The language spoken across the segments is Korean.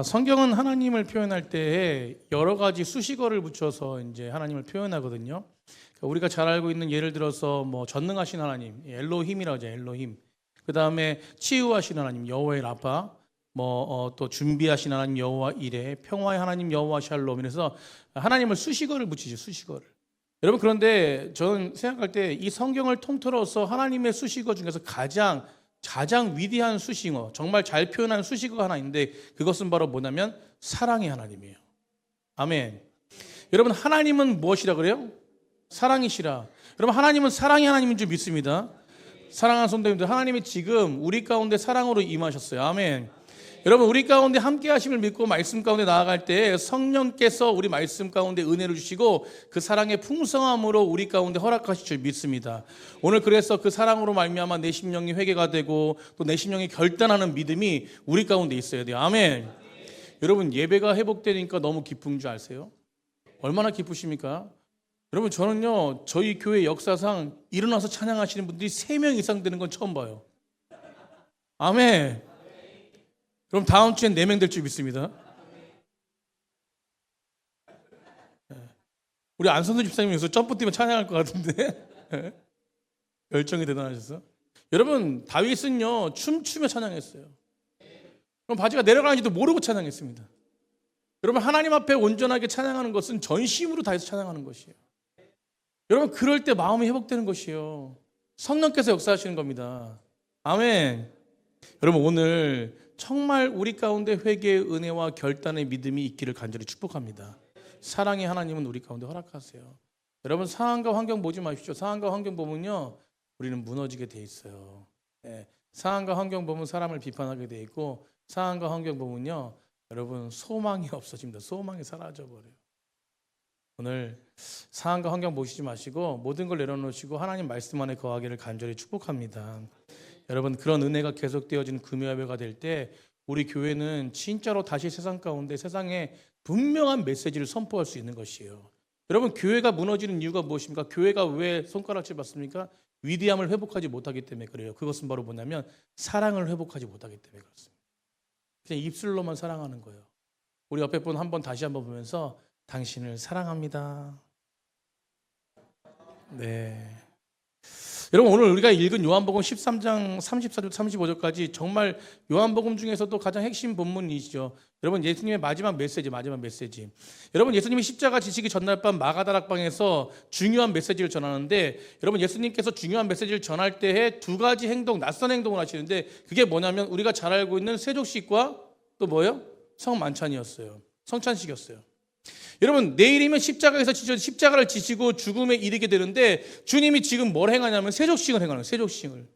성경은 하나님을 표현할 때 여러 가지 수식어를 붙여서 이제 하나님을 표현하거든요. 그러니까 우리가 잘 알고 있는 예를 들어서 뭐 전능하신 하나님, 엘로힘이라고 하죠. 엘로힘. 그 다음에 치유하신 하나님, 여호와의 라파. 또 준비하신 하나님 여호와 이레, 평화의 하나님 여호와 샬롬. 그래서 하나님을 수식어를 붙이죠. 수식어를. 여러분, 그런데 저는 생각할 때 이 성경을 통틀어서 하나님의 수식어 중에서 가장 위대한 수식어, 정말 잘 표현한 수식어가 하나 있는데 그것은 바로 뭐냐면 사랑의 하나님이에요. 아멘. 여러분, 하나님은 무엇이라 그래요? 사랑이시라. 여러분, 하나님은 사랑의 하나님인 줄 믿습니다. 사랑하는 성도님들, 하나님이 지금 우리 가운데 사랑으로 임하셨어요. 아멘. 여러분, 우리 가운데 함께 하심을 믿고 말씀 가운데 나아갈 때 성령께서 우리 말씀 가운데 은혜를 주시고 그 사랑의 풍성함으로 우리 가운데 허락하실 줄 믿습니다. 오늘 그래서 그 사랑으로 말미암아 내 심령이 회개가 되고 또 내 심령이 결단하는 믿음이 우리 가운데 있어야 돼요. 아멘. 여러분, 예배가 회복되니까 너무 기쁜 줄 아세요? 얼마나 기쁘십니까? 여러분, 저는요, 저희 교회 역사상 일어나서 찬양하시는 분들이 3명 이상 되는 건 처음 봐요. 아멘. 그럼 다음 주엔 4명 될 줄 믿습니다. 우리 안선수 집사님 여기서 점프 뛰면 찬양할 것 같은데 열정이 대단하셔서. 여러분, 다윗은요 춤추며 찬양했어요. 그럼 바지가 내려가는지도 모르고 찬양했습니다. 여러분, 하나님 앞에 온전하게 찬양하는 것은 전심으로 다해서 찬양하는 것이에요. 여러분, 그럴 때 마음이 회복되는 것이에요. 성령께서 역사하시는 겁니다. 아멘. 여러분, 오늘 정말 우리 가운데 회개의 은혜와 결단의 믿음이 있기를 간절히 축복합니다. 사랑의 하나님은 우리 가운데 허락하세요. 여러분, 상황과 환경 보지 마십시오. 상황과 환경 보면요 우리는 무너지게 돼 있어요. 상황과 환경 보면 사람을 비판하게 돼 있고, 상황과 환경 보면요 여러분 소망이 없어집니다. 소망이 사라져버려요. 오늘 상황과 환경 보시지 마시고 모든 걸 내려놓으시고 하나님 말씀 안에 거하기를 간절히 축복합니다. 여러분, 그런 은혜가 계속되어지는 금요 예배가 될 때 우리 교회는 진짜로 다시 세상 가운데 세상에 분명한 메시지를 선포할 수 있는 것이에요. 여러분, 교회가 무너지는 이유가 무엇입니까? 교회가 왜 손가락질 받습니까? 위대함을 회복하지 못하기 때문에 그래요. 그것은 바로 뭐냐면 사랑을 회복하지 못하기 때문에 그렇습니다. 그냥 입술로만 사랑하는 거예요. 우리 옆에 분 한번 다시 한번 보면서 당신을 사랑합니다. 네. 여러분, 오늘 우리가 읽은 요한복음 13장 34절 35절까지 정말 요한복음 중에서도 가장 핵심 본문이시죠. 여러분, 예수님의 마지막 메시지. 여러분, 예수님이 십자가 지시기 전날 밤 마가다락방에서 중요한 메시지를 전하는데, 여러분, 예수님께서 중요한 메시지를 전할 때에 2가지 행동, 낯선 행동을 하시는데 그게 뭐냐면 우리가 잘 알고 있는 세족식과 또 뭐예요? 성만찬이었어요. 성찬식이었어요. 여러분, 내일이면 십자가를 지시고 죽음에 이르게 되는데 주님이 지금 뭘 행하냐면 세족식을 행하는 거예요. 세족식을.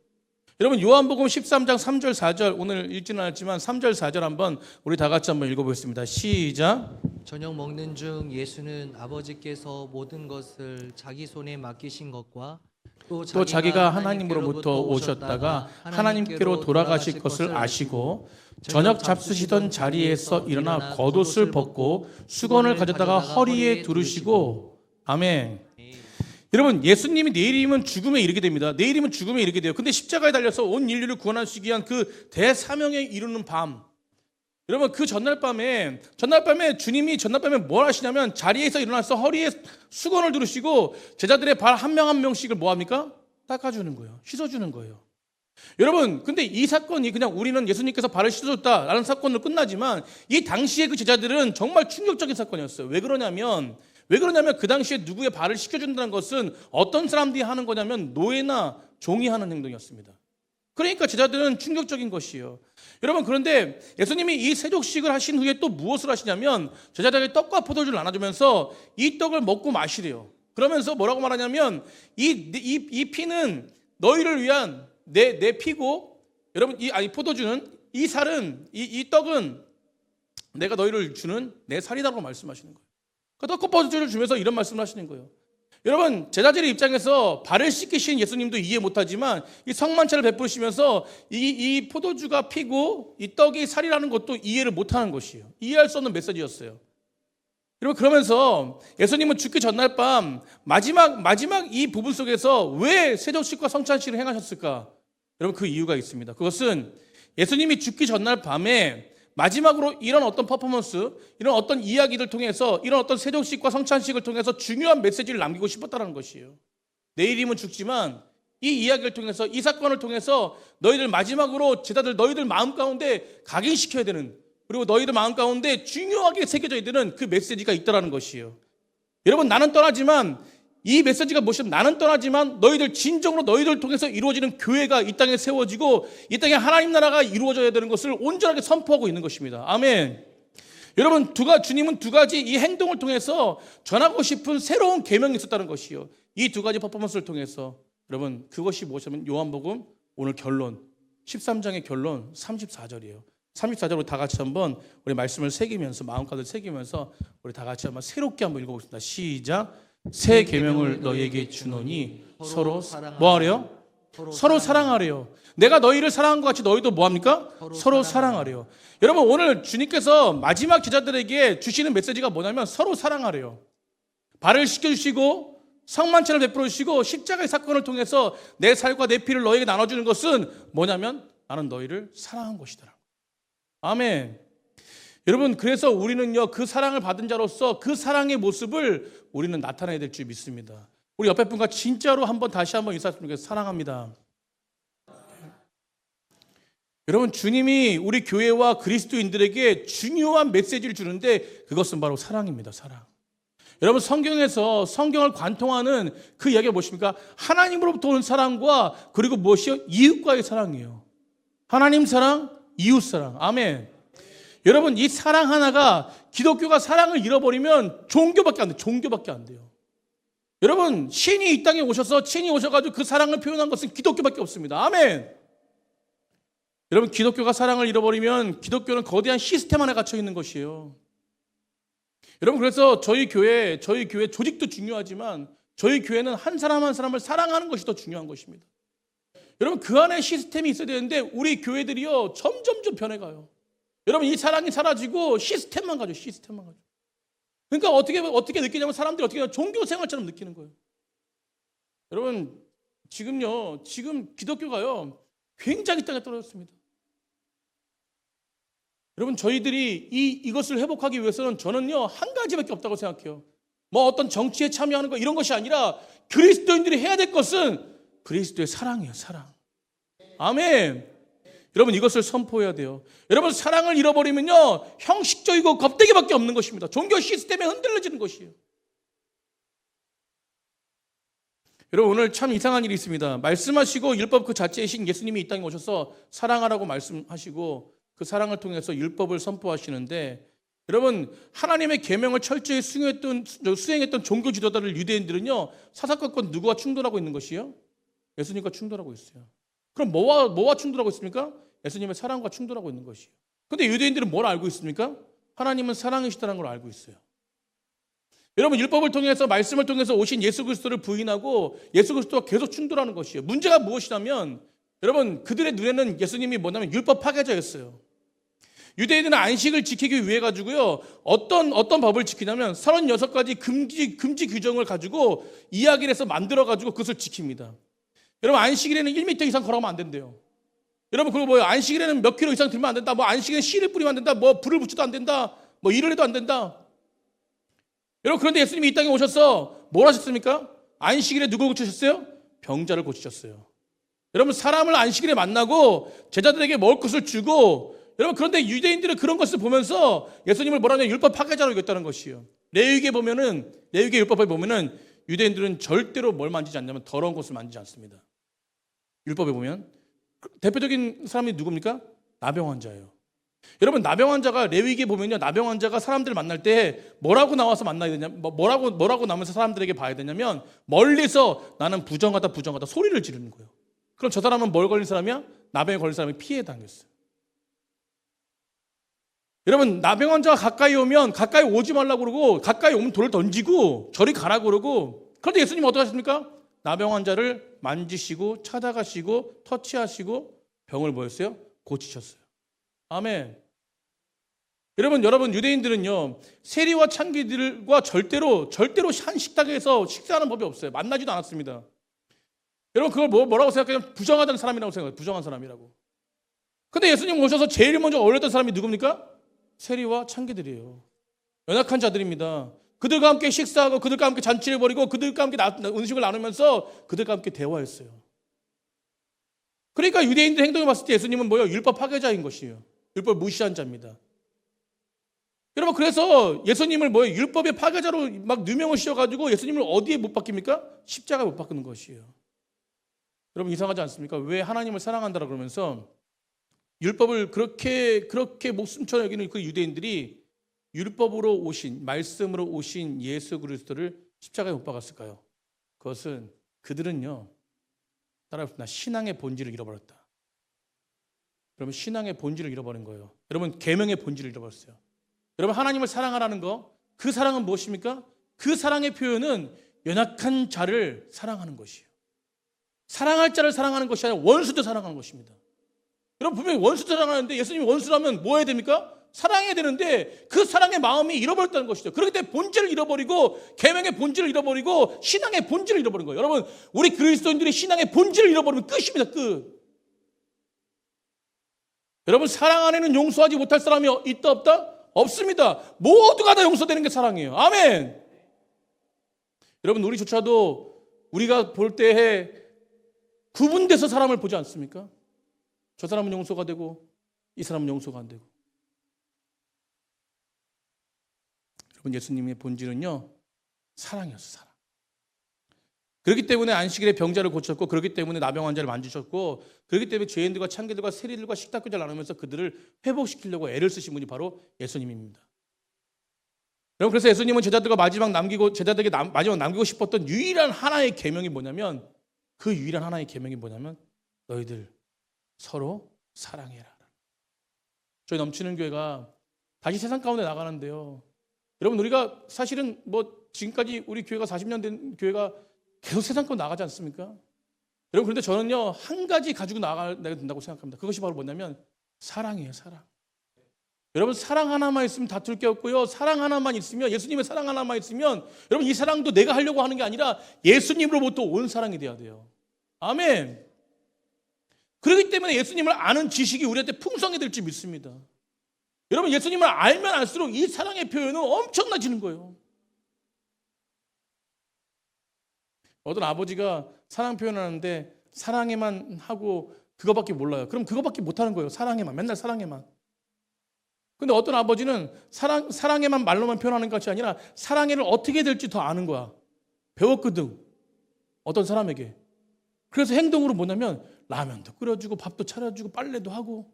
여러분, 요한복음 13장 3절 4절 오늘 읽지는 않았지만 3절 4절 한번 우리 다 같이 한번 읽어보겠습니다. 시작. 저녁 먹는 중 예수는 아버지께서 모든 것을 자기 손에 맡기신 것과 또 자기가 하나님으로부터 오셨다가 하나님께로 돌아가실 것을 아시고 저녁 잡수시던 자리에서 일어나 겉옷을 벗고 수건을 가져다가 허리에 두르시고. 아멘. 여러분, 예수님이 내일이면 죽음에 이르게 됩니다. 내일이면 죽음에 이르게 돼요. 근데 십자가에 달려서 온 인류를 구원하시기 위한 그 대사명에 이르는 밤, 여러분, 그 전날 밤에 주님이 뭘 하시냐면 자리에서 일어나서 허리에 수건을 두르시고 제자들의 발 한 명 한 명씩을 뭐 합니까? 닦아주는 거예요. 씻어주는 거예요. 여러분, 근데 이 사건이 그냥 우리는 예수님께서 발을 씻어줬다라는 사건으로 끝나지만 이 당시에 그 제자들은 정말 충격적인 사건이었어요. 왜 그러냐면 그 당시에 누구의 발을 씻겨준다는 것은 어떤 사람들이 하는 거냐면 노예나 종이 하는 행동이었습니다. 그러니까 제자들은 충격적인 것이에요. 여러분, 그런데 예수님이 이 세족식을 하신 후에 또 무엇을 하시냐면 제자들에게 떡과 포도주를 나눠주면서 이 떡을 먹고 마시래요. 그러면서 뭐라고 말하냐면 이 피는 너희를 위한 내 피고, 여러분, 포도주는, 이 살은, 이 떡은 내가 너희를 주는 내 살이다라고 말씀하시는 거예요. 그 떡과 포도주를 주면서 이런 말씀을 하시는 거예요. 여러분, 제자들의 입장에서 발을 씻기신 예수님도 이해 못하지만 이 성만찬을 베푸시면서 이 포도주가 피고 이 떡이 살이라는 것도 이해를 못하는 것이에요. 이해할 수 없는 메시지였어요. 여러분, 그러면서 예수님은 죽기 전날 밤 마지막 이 부분 속에서 왜 세족식과 성찬식을 행하셨을까? 여러분, 그 이유가 있습니다. 그것은 예수님이 죽기 전날 밤에 마지막으로 이런 어떤 퍼포먼스, 이런 어떤 이야기들 통해서, 이런 어떤 세족식과 성찬식을 통해서 중요한 메시지를 남기고 싶었다는 것이에요. 내일이면 죽지만 이 이야기를 통해서, 이 사건을 통해서 너희들 마지막으로 제자들 너희들 마음 가운데 각인시켜야 되는, 그리고 너희들 마음 가운데 중요하게 새겨져야 되는 그 메시지가 있다는 것이에요. 여러분, 나는 떠나지만, 이 메시지가 무엇이든 나는 떠나지만 너희들 진정으로 너희들 통해서 이루어지는 교회가 이 땅에 세워지고 이 땅에 하나님 나라가 이루어져야 되는 것을 온전하게 선포하고 있는 것입니다. 아멘. 여러분, 주님은 두 가지 이 행동을 통해서 전하고 싶은 새로운 계명이 있었다는 것이요. 이 두 가지 퍼포먼스를 통해서 여러분, 그것이 무엇이냐면 요한복음 오늘 결론 13장의 결론 34절이에요. 34절로 다 같이 한번 우리 말씀을 새기면서, 마음가짐을 새기면서 우리 다 같이 한번 새롭게 한번 읽어보겠습니다. 시작. 새 계명을 너희에게 주노니 서로 뭐 하래요? 서로 사랑하래요. 내가 너희를 사랑한 것 같이 너희도 뭐 합니까? 서로 사랑하래요. 여러분, 오늘 주님께서 마지막 제자들에게 주시는 메시지가 뭐냐면 서로 사랑하래요. 발을 씻겨주시고 성만찬을 베풀어 주시고 십자가의 사건을 통해서 내 살과 내 피를 너희에게 나눠주는 것은 뭐냐면 나는 너희를 사랑한 것이더라. 아멘. 여러분, 그래서 우리는요, 그 사랑을 받은 자로서 그 사랑의 모습을 우리는 나타내야 될 줄 믿습니다. 우리 옆에 분과 진짜로 다시 한번 인사했으면 좋겠습니다. 사랑합니다. 여러분, 주님이 우리 교회와 그리스도인들에게 중요한 메시지를 주는데 그것은 바로 사랑입니다. 사랑. 여러분, 성경에서 성경을 관통하는 그 이야기가 무엇입니까? 하나님으로부터 오는 사랑과 그리고 무엇이요? 이웃과의 사랑이에요. 하나님 사랑, 이웃 사랑. 아멘. 여러분, 이 사랑 하나가, 기독교가 사랑을 잃어버리면 종교밖에 안 돼요. 종교밖에 안 돼요. 여러분, 신이 이 땅에 오셔가지고 그 사랑을 표현한 것은 기독교밖에 없습니다. 아멘. 여러분, 기독교가 사랑을 잃어버리면 기독교는 거대한 시스템 안에 갇혀 있는 것이에요. 여러분, 그래서 저희 교회 조직도 중요하지만 저희 교회는 한 사람 한 사람을 사랑하는 것이 더 중요한 것입니다. 여러분, 그 안에 시스템이 있어야 되는데 우리 교회들이요, 점점 변해가요. 여러분, 이 사랑이 사라지고 시스템만 가죠. 시스템만 가죠. 그러니까 어떻게 느끼냐면 사람들이 어떻게 종교 생활처럼 느끼는 거예요. 여러분, 지금 기독교가요, 굉장히 땅에 떨어졌습니다. 여러분, 저희들이 이것을 회복하기 위해서는 저는요, 한 가지밖에 없다고 생각해요. 뭐 어떤 정치에 참여하는 거 이런 것이 아니라 그리스도인들이 해야 될 것은 그리스도의 사랑이에요. 사랑. 아멘. 여러분, 이것을 선포해야 돼요. 여러분, 사랑을 잃어버리면요, 형식적이고 겁대기밖에 없는 것입니다. 종교 시스템에 흔들려지는 것이에요. 여러분, 오늘 참 이상한 일이 있습니다. 말씀하시고 율법 그 자체이신 예수님이 이 땅에 오셔서 사랑하라고 말씀하시고 그 사랑을 통해서 율법을 선포하시는데, 여러분, 하나님의 계명을 철저히 수행했던 종교 지도자들 유대인들은요, 사사건건 누구와 충돌하고 있는 것이요? 예수님과 충돌하고 있어요. 그럼 뭐와 충돌하고 있습니까? 예수님의 사랑과 충돌하고 있는 것이에요. 그런데 유대인들은 뭘 알고 있습니까? 하나님은 사랑이시다는 걸 알고 있어요. 여러분, 율법을 통해서, 말씀을 통해서 오신 예수 그리스도를 부인하고 예수 그리스도와 계속 충돌하는 것이에요. 문제가 무엇이냐면, 여러분, 그들의 눈에는 예수님이 뭐냐면 율법 파괴자였어요. 유대인들은 안식을 지키기 위해 가지고요, 어떤 법을 지키냐면 36가지 금지 규정을 가지고 이야기를 해서 만들어 가지고 그것을 지킵니다. 여러분, 안식일에는 1m 이상 걸어가면 안 된대요. 여러분, 그리고 뭐예요? 안식일에는 몇 킬로 이상 들면 안 된다. 뭐 안식일에는 씨를 뿌리면 안 된다. 뭐 불을 붙여도 안 된다. 뭐 일을 해도 안 된다. 여러분, 그런데 예수님이 이 땅에 오셔서 뭘 하셨습니까? 안식일에 누굴 고치셨어요? 병자를 고치셨어요. 여러분, 사람을 안식일에 만나고 제자들에게 먹을 것을 주고, 여러분, 그런데 유대인들은 그런 것을 보면서 예수님을 뭐라냐, 율법 파괴자로 여겼다는 것이에요. 레위기의 율법에 보면은 유대인들은 절대로 뭘 만지지 않냐면 더러운 것을 만지지 않습니다. 율법에 보면 대표적인 사람이 누굽니까? 나병 환자예요. 여러분, 나병 환자가 레위기에 보면요, 나병 환자가 사람들을 만날 때 뭐라고 나와서 만나야 되냐, 뭐라고 나면서 사람들에게 봐야 되냐면 멀리서 나는 부정하다 소리를 지르는 거예요. 그럼 저 사람은 뭘 걸린 사람이야? 나병에 걸린 사람이 피해 당했어요. 여러분, 나병 환자가 가까이 오면 가까이 오지 말라고 그러고, 가까이 오면 돌을 던지고 저리 가라고 그러고, 그런데 예수님은 어떻게 하십니까? 나병 환자를 만지시고 찾아가시고 터치하시고 병을 뭐였어요? 고치셨어요. 아멘. 여러분, 유대인들은요, 세리와 창기들과 절대로 한 식탁에서 식사하는 법이 없어요. 만나지도 않았습니다. 여러분, 그걸 뭐라고 생각해요? 부정하다는 사람이라고 생각해요. 부정한 사람이라고. 근데 예수님 오셔서 제일 먼저 어울렸던 사람이 누굽니까? 세리와 창기들이에요. 연약한 자들입니다. 그들과 함께 식사하고 그들과 함께 잔치를 벌이고 그들과 함께 음식을 나누면서 그들과 함께 대화했어요. 그러니까 유대인들 행동을 봤을 때 예수님은 뭐예요? 율법 파괴자인 것이에요. 율법 무시한 자입니다. 여러분, 그래서 예수님을 뭐예요? 율법의 파괴자로 막 누명을 씌워가지고 예수님을 어디에 못 박힙니까? 십자가에 못 박는 것이에요. 여러분, 이상하지 않습니까? 왜 하나님을 사랑한다라 그러면서 율법을 그렇게 목숨처럼 여기는 그 유대인들이 율법으로 오신, 말씀으로 오신 예수 그리스도를 십자가에 못 박았을까요? 그것은 그들은요, 따라합시다. 신앙의 본질을 잃어버렸다. 여러분, 신앙의 본질을 잃어버린 거예요. 여러분, 계명의 본질을 잃어버렸어요. 여러분, 하나님을 사랑하라는 거, 그 사랑은 무엇입니까? 그 사랑의 표현은 연약한 자를 사랑하는 것이에요. 사랑할 자를 사랑하는 것이 아니라 원수도 사랑하는 것입니다. 여러분, 분명히 원수도 사랑하는데 예수님이 원수라면 뭐 해야 됩니까? 사랑해야 되는데 그 사랑의 마음이 잃어버렸다는 것이죠. 그렇기 때문에 본질을 잃어버리고, 계명의 본질을 잃어버리고, 신앙의 본질을 잃어버린 거예요. 여러분, 우리 그리스도인들이 신앙의 본질을 잃어버리면 끝입니다. 끝. 여러분, 사랑 안에는 용서하지 못할 사람이 있다 없다? 없습니다. 모두가 다 용서되는 게 사랑이에요. 아멘. 여러분, 우리조차도 우리가 볼 때에 구분돼서 사람을 보지 않습니까? 저 사람은 용서가 되고 이 사람은 용서가 안 되고. 여러분, 예수님의 본질은요, 사랑이었어요. 사랑. 그렇기 때문에 안식일에 병자를 고쳤고, 그렇기 때문에 나병 환자를 만지셨고, 그렇기 때문에 죄인들과 창기들과 세리들과 식탁교제를 나누면서 그들을 회복시키려고 애를 쓰신 분이 바로 예수님입니다. 여러분, 그래서 예수님은 제자들에게 마지막 남기고 싶었던 유일한 하나의 계명이 뭐냐면, 그 유일한 하나의 계명이 뭐냐면, 너희들 서로 사랑해라. 저희 넘치는 교회가 다시 세상 가운데 나가는데요, 여러분, 우리가 사실은 뭐 지금까지 우리 교회가 40년 된 교회가 계속 세상 가운데 나가지 않습니까? 여러분, 그런데 저는요, 한 가지 가지고 나가야 된다고 생각합니다. 그것이 바로 뭐냐면 사랑이에요. 사랑. 여러분, 사랑 하나만 있으면 다툴 게 없고요, 사랑 하나만 있으면, 예수님의 사랑 하나만 있으면, 여러분, 이 사랑도 내가 하려고 하는 게 아니라 예수님으로부터 온 사랑이 돼야 돼요. 아멘. 그렇기 때문에 예수님을 아는 지식이 우리한테 풍성해 될지 믿습니다. 여러분, 예수님을 알면 알수록 이 사랑의 표현은 엄청나지는 거예요. 어떤 아버지가 사랑 표현하는데 사랑에만 하고 그거밖에 몰라요. 그럼 그거밖에 못하는 거예요. 사랑에만, 맨날 사랑에만. 근데 어떤 아버지는 사랑에만 말로만 표현하는 것이 아니라 사랑해를 어떻게 될지 더 아는 거야. 배웠거든, 어떤 사람에게. 그래서 행동으로 뭐냐면 라면도 끓여주고 밥도 차려주고 빨래도 하고.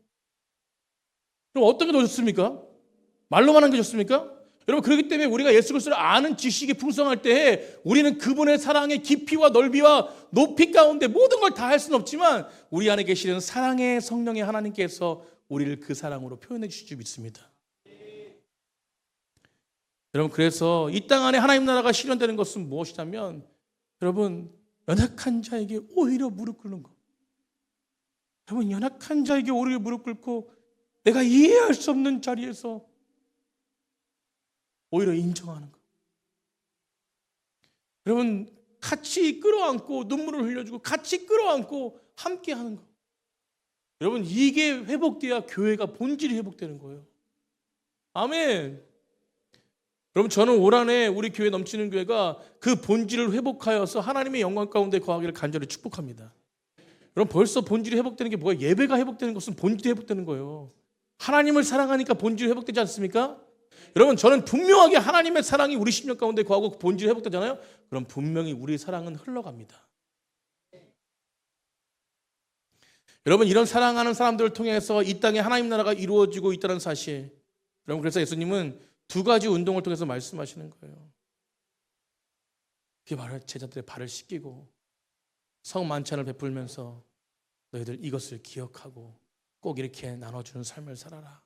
그럼 어떤 게 더 좋습니까? 말로만 하는 게 좋습니까? 여러분, 그렇기 때문에 우리가 예수 그리스도를 아는 지식이 풍성할 때에 우리는 그분의 사랑의 깊이와 넓이와 높이 가운데 모든 걸 다 할 수는 없지만 우리 안에 계시는 사랑의 성령의 하나님께서 우리를 그 사랑으로 표현해 주실 줄 믿습니다. 여러분, 그래서 이 땅 안에 하나님 나라가 실현되는 것은 무엇이냐면, 여러분, 연약한 자에게 오히려 무릎 꿇는 것. 여러분, 연약한 자에게 오히려 무릎 꿇고 내가 이해할 수 없는 자리에서 오히려 인정하는 것. 여러분, 같이 끌어안고 눈물을 흘려주고 같이 끌어안고 함께 하는 것. 여러분, 이게 회복돼야 교회가 본질이 회복되는 거예요. 아멘. 여러분, 저는 올 한해 우리 교회 넘치는 교회가 그 본질을 회복하여서 하나님의 영광 가운데 거하기를 간절히 축복합니다. 여러분, 벌써 본질이 회복되는 게 뭐예요? 예배가 회복되는 것은 본질이 회복되는 거예요. 하나님을 사랑하니까 본질이 회복되지 않습니까? 여러분, 저는 분명하게 하나님의 사랑이 우리 심령 가운데 거하고 본질이 회복되잖아요. 그럼 분명히 우리 사랑은 흘러갑니다. 여러분, 이런 사랑하는 사람들을 통해서 이 땅에 하나님 나라가 이루어지고 있다는 사실. 여러분, 그래서 예수님은 두 가지 운동을 통해서 말씀하시는 거예요. 그게 바로 제자들의 발을 씻기고 성만찬을 베풀면서 너희들 이것을 기억하고 꼭 이렇게 나눠주는 삶을 살아라.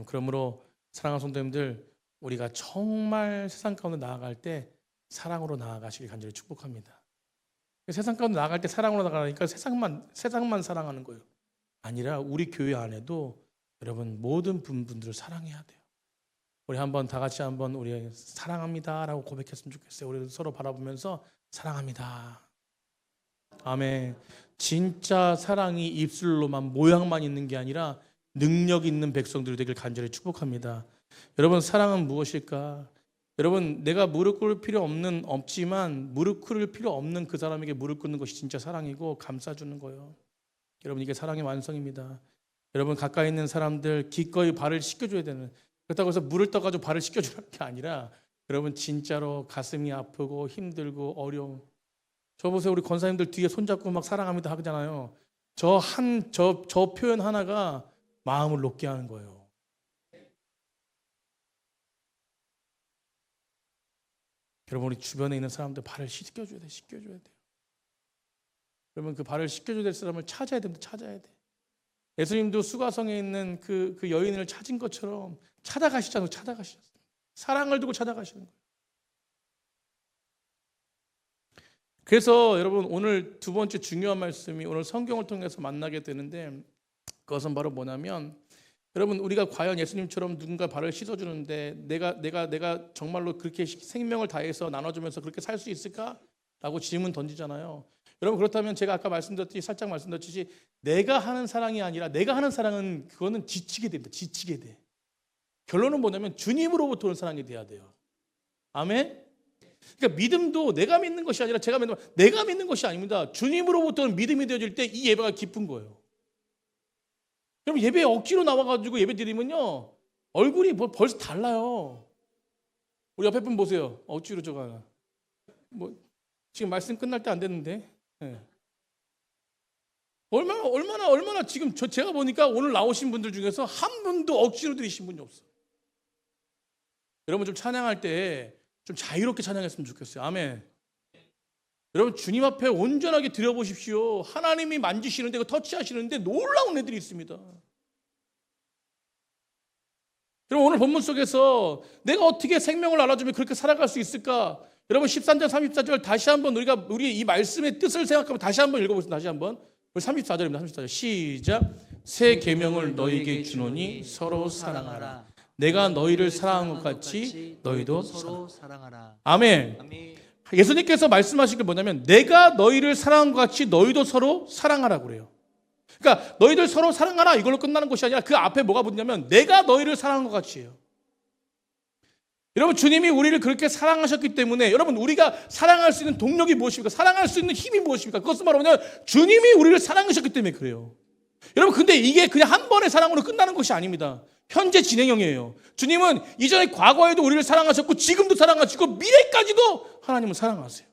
그러므로 사랑하는 성도님들, 우리가 정말 세상 가운데 나아갈 때 사랑으로 나아가시길 간절히 축복합니다. 세상 가운데 나아갈 때 사랑으로 나아가니까 세상만 사랑하는 거예요. 아니라 우리 교회 안에도 여러분 모든 분들을 사랑해야 돼요. 우리 한번 다 같이 한번 우리 사랑합니다라고 고백했으면 좋겠어요. 우리 서로 바라보면서 사랑합니다. 아멘. 진짜 사랑이 입술로만 모양만 있는 게 아니라 능력 있는 백성들이 되길 간절히 축복합니다. 여러분, 사랑은 무엇일까? 여러분, 내가 무릎 꿇을 필요 없지만 무릎 꿇을 필요 없는 그 사람에게 무릎 꿇는 것이 진짜 사랑이고 감싸주는 거예요. 여러분, 이게 사랑의 완성입니다. 여러분, 가까이 있는 사람들 기꺼이 발을 씻겨줘야 되는, 그렇다고 해서 물을 떠가지고 발을 씻겨주는 게 아니라 여러분, 진짜로 가슴이 아프고 힘들고 어려움. 저 보세요, 우리 권사님들 뒤에 손잡고 막 사랑합니다 하잖아요. 저 표현 하나가 마음을 녹게 하는 거예요. 여러분, 우리 주변에 있는 사람들 발을 씻겨줘야 돼요. 여러분, 그 발을 씻겨줘야 될 사람을 찾아야 돼. 예수님도 수가성에 있는 그 여인을 찾은 것처럼 찾아가셨어요. 사랑을 두고 찾아가시는 거예요. 그래서 여러분, 오늘 두 번째 중요한 말씀이 오늘 성경을 통해서 만나게 되는데, 그것은 바로 뭐냐면, 여러분, 우리가 과연 예수님처럼 누군가 발을 씻어주는데 내가 정말로 그렇게 생명을 다해서 나눠주면서 그렇게 살 수 있을까? 라고 질문 던지잖아요. 여러분, 그렇다면 제가 아까 살짝 말씀드렸듯이 내가 하는 사랑이 아니라, 내가 하는 사랑은 그거는 지치게 됩니다. 지치게 돼. 결론은 뭐냐면 주님으로부터 오는 사랑이 돼야 돼요. 아멘? 그러니까 믿음도 내가 믿는 것이 아니라 내가 믿는 것이 아닙니다. 주님으로부터는 믿음이 되어질 때 이 예배가 기쁜 거예요. 그럼 예배에 억지로 나와가지고 예배 드리면요, 얼굴이 벌써 달라요. 우리 옆에 분 보세요. 억지로 저거 지금 말씀 끝날 때 안 됐는데. 네. 얼마나 지금 제가 보니까 오늘 나오신 분들 중에서 한 분도 억지로 드리신 분이 없어. 여러분, 좀 찬양할 때 좀 자유롭게 찬양했으면 좋겠어요. 아멘. 여러분, 주님 앞에 온전하게 드려보십시오. 하나님이 만지시는데, 그 터치하시는데 놀라운 애들이 있습니다. 여러분, 오늘 본문 속에서 내가 어떻게 생명을 나눠주면 그렇게 살아갈 수 있을까? 여러분, 13절 34절 다시 한번 우리 이 말씀의 뜻을 생각하면 다시 한번 읽어보겠습니다. 다시 한번. 우리 34절입니다. 34절 시작. 새 계명을 너희에게 주노니 서로 사랑하라. 내가 너희를 사랑한 것 같이 너희도 서로 사랑하라. 아멘. 예수님께서 말씀하신 게 뭐냐면 내가 너희를 사랑한 것 같이 너희도 서로 사랑하라고 그래요. 그러니까 너희들 서로 사랑하라 이걸로 끝나는 것이 아니라 그 앞에 뭐가 붙냐면 내가 너희를 사랑한 것 같이요. 여러분, 주님이 우리를 그렇게 사랑하셨기 때문에 여러분, 우리가 사랑할 수 있는 동력이 무엇입니까? 사랑할 수 있는 힘이 무엇입니까? 그것은 바로 뭐냐면 주님이 우리를 사랑하셨기 때문에 그래요. 여러분, 근데 이게 그냥 한 번의 사랑으로 끝나는 것이 아닙니다. 현재 진행형이에요. 주님은 이전에 과거에도 우리를 사랑하셨고 지금도 사랑하시고 미래까지도 하나님을 사랑하세요.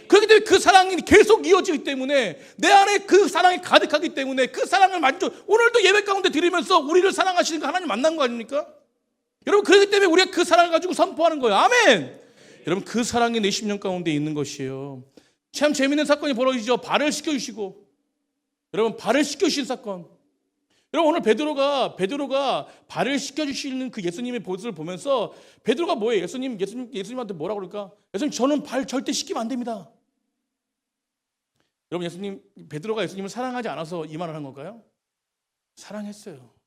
그렇기 때문에 그 사랑이 계속 이어지기 때문에 내 안에 그 사랑이 가득하기 때문에 그 사랑을 오늘도 예배 가운데 드리면서 우리를 사랑하시는 거 하나님 만난 거 아닙니까? 여러분, 그렇기 때문에 우리가 그 사랑을 가지고 선포하는 거예요. 아멘. 여러분, 그 사랑이 내 심령 가운데 있는 것이에요. 참 재밌는 사건이 벌어지죠. 발을 씻겨주시고, 여러분, 발을 씻겨주신 사건. 여러분, 오늘 베드로가 발을 씻겨주시는 그 예수님의 모습을 보면서 베드로가 뭐예요? 예수님한테 뭐라고 그럴까? 예수님, 저는 발 절대 씻기면 안 됩니다. 여러분, 베드로가 예수님을 사랑하지 않아서 이 말을 한 걸까요? 사랑했어요.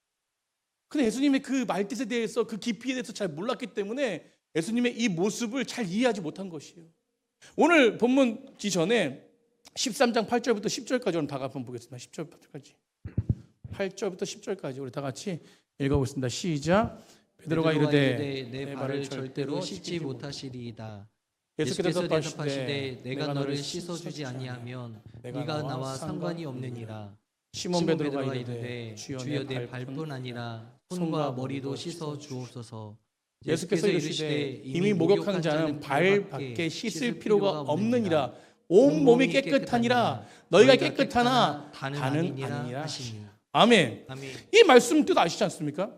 근데 예수님의 그 말뜻에 대해서, 그 깊이에 대해서 잘 몰랐기 때문에 예수님의 이 모습을 잘 이해하지 못한 것이에요. 오늘 본문기 전에 13장 8절부터 10절까지 오늘 다 한번 보겠습니다. 10절까지. 8절부터 10절까지 우리 다 같이 읽어보겠습니다. 시작. 베드로가 이르되 내 발을 절대로 씻지 못하시리이다. 예수께서 대답하시되 내가 너를 씻어주지 아니하면 네가 나와 상관이 없느니라. 시몬 베드로가 이르되 주여 내 발뿐 아니라 손과 머리도 씻어 주옵소서. 예수께서 이르시되 이미 목욕한 자는 발밖에 씻을 필요가 없느니라. 온 몸이 깨끗하니라. 너희가 깨끗하나 다는 아니니라 하시니. 아멘. 이 말씀 뜻 아시지 않습니까?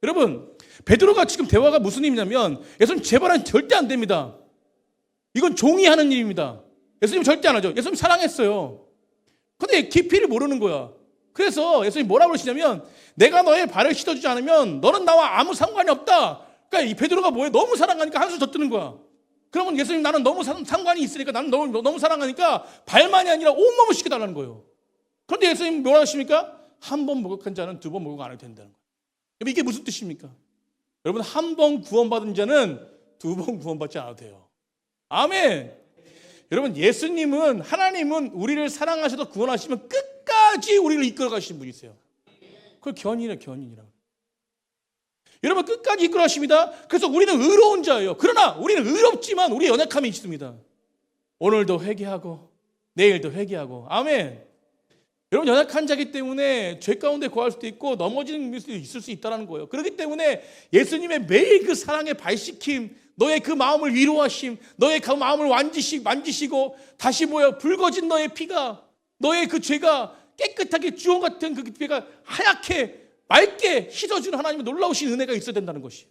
여러분, 베드로가 지금 대화가 무슨 의미냐면 예수님 제 발은 절대 안 됩니다. 이건 종이 하는 일입니다. 예수님 절대 안 하죠. 예수님 사랑했어요. 근데 깊이를 모르는 거야. 그래서 예수님 뭐라고 그러시냐면 내가 너의 발을 씻어주지 않으면 너는 나와 아무 상관이 없다. 그러니까 이 베드로가 뭐예요? 너무 사랑하니까 한술 더 뜨는 거야. 그러면 예수님, 나는 너무 상관이 있으니까, 나는 너무 사랑하니까 발만이 아니라 온몸을 씻겨달라는 거예요. 그런데 예수님 뭐라 하십니까? 한 번 목욕한 자는 두 번 목욕 안 해도 된다는 거예요. 그럼 이게 무슨 뜻입니까? 여러분, 한 번 구원받은 자는 두 번 구원받지 않아도 돼요. 아멘. 여러분, 하나님은 우리를 사랑하셔서 구원하시면 끝까지 우리를 이끌어 가시는 분이세요. 그걸 견인이라고. 여러분 끝까지 이끌어 가십니다. 그래서 우리는 의로운 자예요. 그러나 우리는 의롭지만 우리의 연약함이 있습니다. 오늘도 회개하고 내일도 회개하고. 아멘. 여러분 연약한 자이기 때문에 죄 가운데 거할 수도 있고 넘어지는 일도 있을 수 있다는 거예요. 그렇기 때문에 예수님의 매일 그 사랑의 발시킴, 너의 그 마음을 위로하심, 너의 그 마음을 만지시고 다시 붉어진 너의 피가, 너의 그 죄가 깨끗하게 주홍 같은 그 피가 하얗게 맑게 씻어주는 하나님의 놀라우신 은혜가 있어야 된다는 것이에요.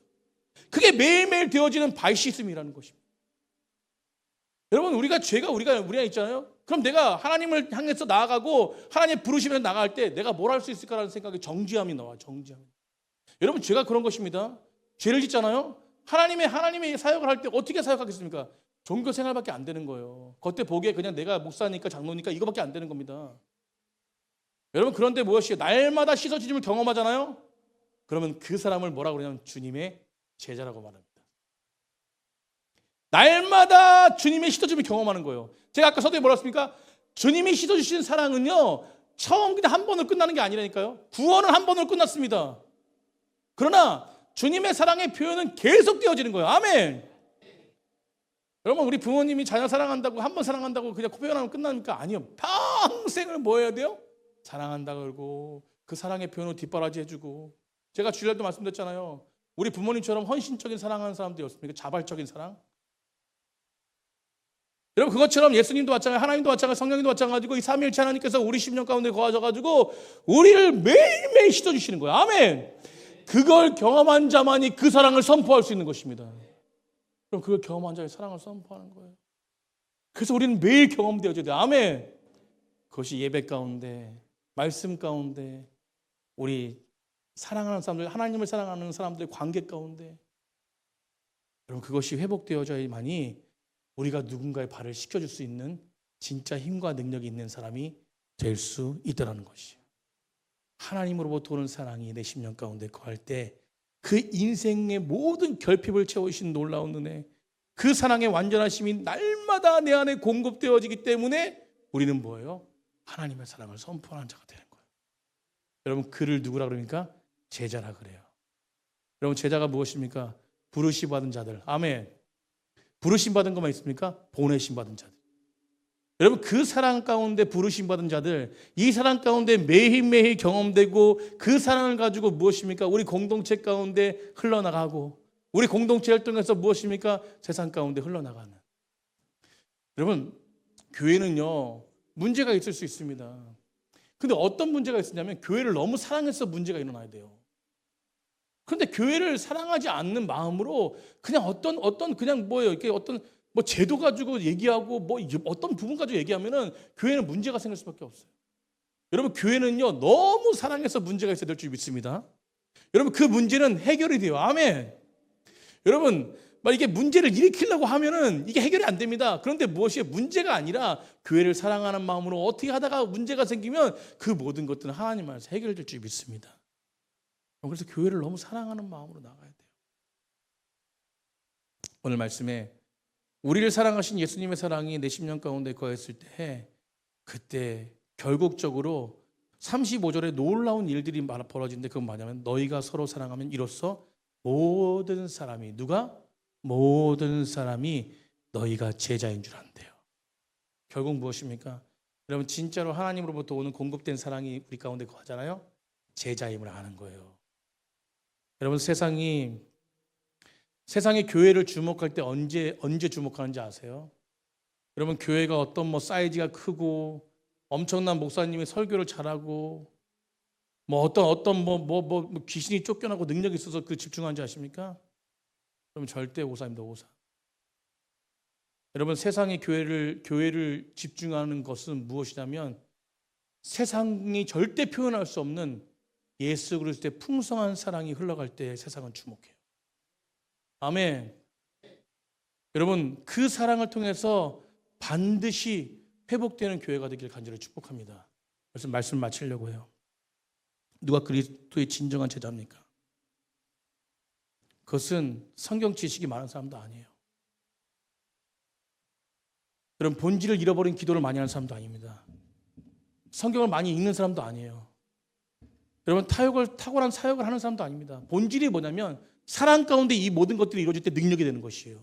그게 매일매일 되어지는 발씻음이라는 것입니다. 여러분 우리가 있잖아요. 그럼 내가 하나님을 향해서 나아가고 하나님 부르시면 나갈 때 내가 뭘 할 수 있을까라는 생각에 정죄함이 나와요. 정죄함. 여러분 죄가 그런 것입니다. 죄를 짓잖아요. 하나님의 사역을 할 때 어떻게 사역하겠습니까? 종교 생활밖에 안 되는 거예요. 겉에 보기에 그냥 내가 목사니까 장로니까 이거밖에 안 되는 겁니다. 여러분 그런데 무엇이에요? 날마다 씻어주심을 경험하잖아요. 그러면 그 사람을 뭐라고 그러냐면 주님의 제자라고 말합니다. 날마다 주님의 씻어주심을 경험하는 거예요. 제가 아까 서두에 뭐라 했습니까? 주님이 씻어주신 사랑은요 처음 그냥 한 번으로 끝나는 게 아니라니까요. 구원은 한 번으로 끝났습니다. 그러나 주님의 사랑의 표현은 계속 되어지는 거예요. 아멘. 여러분 우리 부모님이 자녀 사랑한다고 한 번 사랑한다고 그냥 표현하면 끝납니까? 아니요. 평생을 뭐 해야 돼요? 사랑한다고 그러고 그 사랑의 표현을 뒷바라지 해주고. 제가 주일날도 말씀드렸잖아요. 우리 부모님처럼 헌신적인 사랑하는 사람들이 없습니까? 자발적인 사랑. 여러분 그것처럼 예수님도 마찬가지, 하나님도 마찬가지, 성령님도 마찬가지고 이 삼위일체 하나님께서 우리 심령 가운데 거하셔가지고 우리를 매일매일 씻어주시는 거예요. 아멘. 그걸 경험한 자만이 그 사랑을 선포할 수 있는 것입니다. 그럼 그걸 경험한 자의 사랑을 선포하는 거예요. 그래서 우리는 매일 경험되어져야 돼요. 아멘. 그것이 예배 가운데, 말씀 가운데, 우리 사랑하는 사람들, 하나님을 사랑하는 사람들의 관계 가운데, 여러분 그것이 회복되어져야만이 우리가 누군가의 발을 씻겨줄 수 있는 진짜 힘과 능력이 있는 사람이 될 수 있다는 것이에요. 하나님으로부터 오는 사랑이 내 심령 가운데 거할 때 그 인생의 모든 결핍을 채우신 놀라운 은혜, 그 사랑의 완전하심이 날마다 내 안에 공급되어지기 때문에 우리는 뭐예요? 하나님의 사랑을 선포하는 자가 되는 거예요. 여러분 그를 누구라 그러니까? 제자라 그래요. 여러분 제자가 무엇입니까? 부르심 받은 자들. 아멘. 부르심 받은 것만 있습니까? 보내심 받은 자들. 여러분 그 사랑 가운데 부르심 받은 자들, 이 사랑 가운데 매일매일 경험되고 그 사랑을 가지고 무엇입니까? 우리 공동체 가운데 흘러나가고 우리 공동체 활동에서 무엇입니까? 세상 가운데 흘러나가는. 여러분 교회는요 문제가 있을 수 있습니다. 근데 어떤 문제가 있었냐면 교회를 너무 사랑해서 문제가 일어나야 돼요. 그런데 교회를 사랑하지 않는 마음으로 그냥 어떤 그냥 뭐예요? 이렇게 어떤 뭐 제도 가지고 얘기하고 뭐 어떤 부분 가지고 얘기하면은 교회는 문제가 생길 수밖에 없어요. 여러분 교회는요 너무 사랑해서 문제가 있어야 될 줄 믿습니다. 여러분 그 문제는 해결이 돼요. 아멘. 여러분 막 이게 문제를 일으키려고 하면은 이게 해결이 안 됩니다. 그런데 무엇이 문제가 아니라 교회를 사랑하는 마음으로 어떻게 하다가 문제가 생기면 그 모든 것들은 하나님 안에서 해결될 줄 믿습니다. 그래서 교회를 너무 사랑하는 마음으로 나가야 돼요. 오늘 말씀에 우리를 사랑하신 예수님의 사랑이 내 심령 가운데 거했을 때 그때 결국적으로 35절에 놀라운 일들이 벌어지는데 그건 뭐냐면 너희가 서로 사랑하면 이로써 모든 사람이 누가? 모든 사람이 너희가 제자인 줄 안대요. 결국 무엇입니까? 여러분 진짜로 하나님으로부터 오는 공급된 사랑이 우리 가운데 거하잖아요. 제자임을 아는 거예요. 여러분 세상이 교회를 주목할 때 언제 주목하는지 아세요? 여러분 교회가 어떤 뭐 사이즈가 크고 엄청난 목사님이 설교를 잘하고 뭐 어떤 뭐 귀신이 쫓겨나고 능력이 있어서 그 집중하는지 아십니까? 여러분 절대 오사입니다. 오사. 여러분 세상이 교회를 집중하는 것은 무엇이냐면 세상이 절대 표현할 수 없는 예수 그리스도의 풍성한 사랑이 흘러갈 때 세상은 주목해요. 아멘. 여러분 그 사랑을 통해서 반드시 회복되는 교회가 되길 간절히 축복합니다. 그래서 말씀 마치려고 해요. 누가 그리스도의 진정한 제자입니까? 그것은 성경 지식이 많은 사람도 아니에요. 여러분 본질을 잃어버린 기도를 많이 하는 사람도 아닙니다. 성경을 많이 읽는 사람도 아니에요. 여러분 탁월한 사역을 하는 사람도 아닙니다. 본질이 뭐냐면 사랑 가운데 이 모든 것들이 이루어질 때 능력이 되는 것이에요.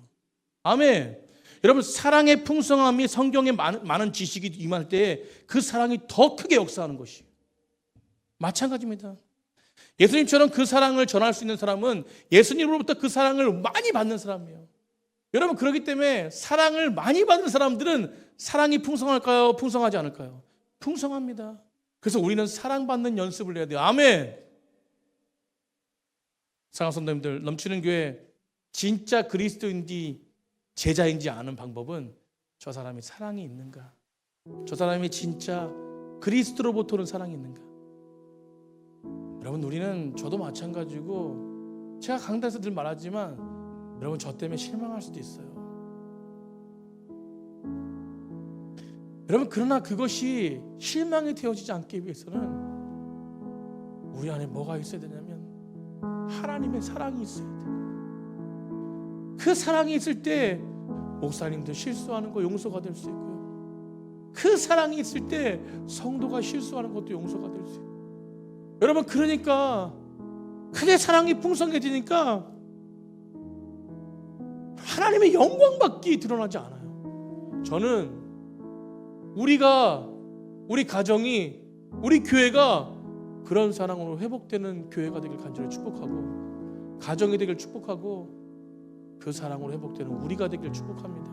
아멘. 여러분 사랑의 풍성함이 성경에 많은 지식이 임할 때 그 사랑이 더 크게 역사하는 것이에요. 마찬가지입니다. 예수님처럼 그 사랑을 전할 수 있는 사람은 예수님으로부터 그 사랑을 많이 받는 사람이에요. 여러분 그렇기 때문에 사랑을 많이 받는 사람들은 사랑이 풍성할까요? 풍성하지 않을까요? 풍성합니다. 그래서 우리는 사랑받는 연습을 해야 돼요. 아멘. 사랑하는 성도님들, 넘치는 교회 진짜 그리스도인지 제자인지 아는 방법은 저 사람이 사랑이 있는가, 저 사람이 진짜 그리스도로부터 오는 사랑이 있는가. 여러분 우리는 저도 마찬가지고 제가 강단에서 늘 말하지만 여러분 저 때문에 실망할 수도 있어요. 여러분 그러나 그것이 실망이 되어지지 않기 위해서는 우리 안에 뭐가 있어야 되냐면 하나님의 사랑이 있어야 돼요. 그 사랑이 있을 때 목사님도 실수하는 거 용서가 될 수 있고요. 그 사랑이 있을 때 성도가 실수하는 것도 용서가 될 수 있고요. 여러분 그러니까 크게 사랑이 풍성해지니까 하나님의 영광밖에 드러나지 않아요. 저는 우리가, 우리 가정이, 우리 교회가 그런 사랑으로 회복되는 교회가 되길 간절히 축복하고, 가정이 되길 축복하고, 그 사랑으로 회복되는 우리가 되길 축복합니다.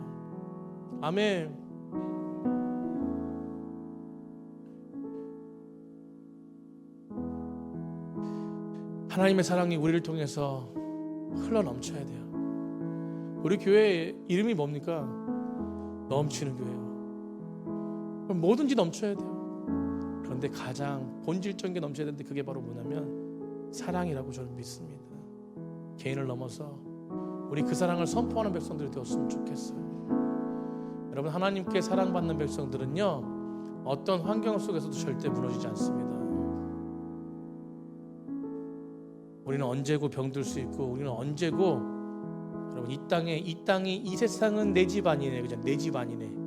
아멘. 하나님의 사랑이 우리를 통해서 흘러 넘쳐야 돼요. 우리 교회 이름이 뭡니까? 넘치는 교회예요. 뭐든지 넘쳐야 돼요. 그런데 가장 본질적인 게 넘쳐야 되는데 그게 바로 뭐냐면 사랑이라고 저는 믿습니다. 개인을 넘어서 우리 그 사랑을 선포하는 백성들이 되었으면 좋겠어요. 여러분 하나님께 사랑받는 백성들은요 어떤 환경 속에서도 절대 무너지지 않습니다. 우리는 언제고 병들 수 있고 우리는 언제고 여러분 이 세상은 내 집 아니네, 그죠? 내 집 아니네.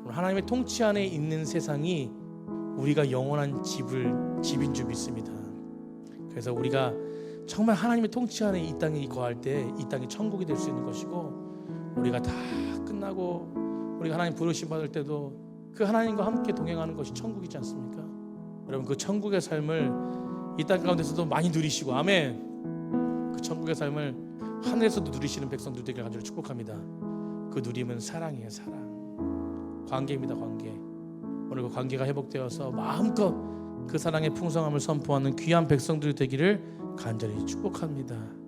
하나님의 통치 안에 있는 세상이 우리가 영원한 집인 줄 믿습니다. 그래서 우리가 정말 하나님의 통치 안에 이 땅에 거할 때 이 땅이 천국이 될 수 있는 것이고, 우리가 다 끝나고 우리가 하나님 부르심 받을 때도 그 하나님과 함께 동행하는 것이 천국이지 않습니까? 여러분 그 천국의 삶을 이 땅 가운데서도 많이 누리시고, 아멘. 그 천국의 삶을 하늘에서도 누리시는 백성들 되길 간절히 축복합니다. 그 누림은 사랑이에요. 사랑. 관계입니다. 관계. 오늘 그 관계가 회복되어서 마음껏 그 사랑의 풍성함을 선포하는 귀한 백성들이 되기를 간절히 축복합니다.